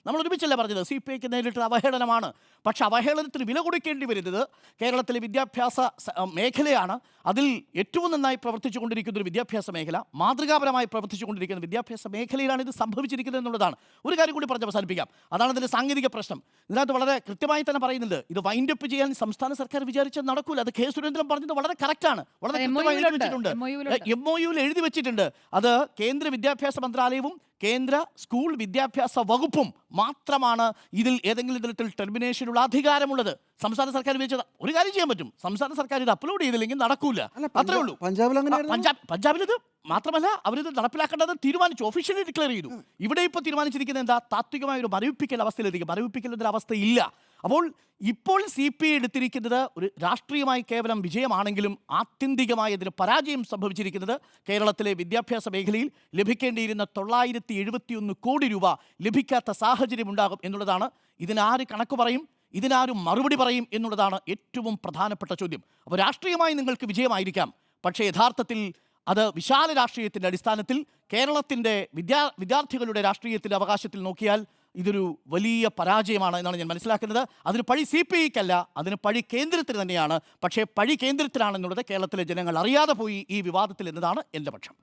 നമ്മൾ ഒരുമിച്ചല്ലേ പറഞ്ഞത് CPIക്ക് നേരിട്ടുള്ള അവഹേളനമാണ്. പക്ഷെ അവഹേളനത്തിന് വില കൊടുക്കേണ്ടി വരുന്നത് കേരളത്തിലെ വിദ്യാഭ്യാസ മേഖലയാണ്. അതിൽ ഏറ്റവും നന്നായി പ്രവർത്തിച്ചുകൊണ്ടിരിക്കുന്ന ഒരു വിദ്യാഭ്യാസ മേഖല, മാതൃകാപരമായി പ്രവർത്തിച്ചുകൊണ്ടിരിക്കുന്ന വിദ്യാഭ്യാസ മേഖലയിലാണ് ഇത് സംഭവിച്ചിരിക്കുന്നത് എന്നുള്ളതാണ്. ഒരു കാര്യം കൂടി പറഞ്ഞ് അവസാനിപ്പിക്കാം. അതാണ് ഇതിൻ്റെ സാങ്കേതിക പ്രശ്നം. ഇതിനകത്ത് വളരെ കൃത്യമായി തന്നെ പറയുന്നുണ്ട്, ഇത് വൈൻഡപ്പ് ചെയ്യാൻ സംസ്ഥാന സർക്കാർ വിചാരിച്ചത് നടക്കൂല. അത് കെ സുരേന്ദ്രൻ പറഞ്ഞത് വളരെ കറക്റ്റാണ്, വളരെ കൃത്യമായി എഴുതി വെച്ചിട്ടുണ്ട്. MOUയിൽ എഴുതി വെച്ചിട്ടുണ്ട്. അത് കേന്ദ്ര വിദ്യാഭ്യാസ മന്ത്രാലയവും കേന്ദ്ര സ്കൂൾ വിദ്യാഭ്യാസ വകുപ്പും മാത്രമാണ് ഇതിൽ ഏതെങ്കിലും തരത്തിൽ ടെർമിനേഷനുള്ള അധികാരമുള്ളത്. സംസ്ഥാന സർക്കാർ ഉപയോഗിച്ചത് ഒരു കാര്യം ചെയ്യാൻ പറ്റും, സംസ്ഥാന സർക്കാർ ഇത് അപ്ലോഡ് ചെയ്തില്ലെങ്കിൽ നടക്കൂല, അത്രേ ഉള്ളൂ. പഞ്ചാബിൽ ഇത് മാത്രമല്ല, അവരിത് നടപ്പിലാക്കേണ്ടത് തീരുമാനിച്ചു, ഒഫീഷ്യലി ഡിക്ലെയർ ചെയ്തു. ഇവിടെ ഇപ്പോൾ തീരുമാനിച്ചിരിക്കുന്നത് എന്താ, താത്വികമായ ഒരു മരവിപ്പിക്കൽ അവസ്ഥയിലെത്തിക്കും. മരവിപ്പിക്കൽ അവസ്ഥയില്ല. അപ്പോൾ ഇപ്പോൾ CPI എടുത്തിരിക്കുന്നത് ഒരു രാഷ്ട്രീയമായി കേവലം വിജയമാണെങ്കിലും ആത്യന്തികമായി അതിന് പരാജയം സംഭവിച്ചിരിക്കുന്നത് കേരളത്തിലെ വിദ്യാഭ്യാസ മേഖലയിൽ ലഭിക്കേണ്ടിയിരുന്ന 971 കോടി രൂപ ലഭിക്കാത്ത സാഹചര്യം ഉണ്ടാകും എന്നുള്ളതാണ്. ഇതിനാര് കണക്ക് പറയും, ഇതിനാരും മറുപടി പറയും എന്നുള്ളതാണ് ഏറ്റവും പ്രധാനപ്പെട്ട ചോദ്യം. അപ്പോൾ രാഷ്ട്രീയമായി നിങ്ങൾക്ക് വിജയമായിരിക്കാം, പക്ഷേ യഥാർത്ഥത്തിൽ അത് വിശാല രാഷ്ട്രീയത്തിൻ്റെ അടിസ്ഥാനത്തിൽ കേരളത്തിൻ്റെ വിദ്യാർത്ഥികളുടെ രാഷ്ട്രീയത്തിൻ്റെ അവകാശത്തിൽ നോക്കിയാൽ ഇതൊരു വലിയ പരാജയമാണ് എന്നാണ് ഞാൻ മനസ്സിലാക്കുന്നത്. അതിന് പഴി CPIക്കല്ല, അതിന് പഴി കേന്ദ്രത്തിന് തന്നെയാണ്. പക്ഷേ പഴി കേന്ദ്രത്തിലാണെന്നുള്ളത് കേരളത്തിലെ ജനങ്ങൾ അറിയാതെ പോയി ഈ വിവാദത്തിൽ എന്നതാണ് എൻ്റെ പക്ഷം.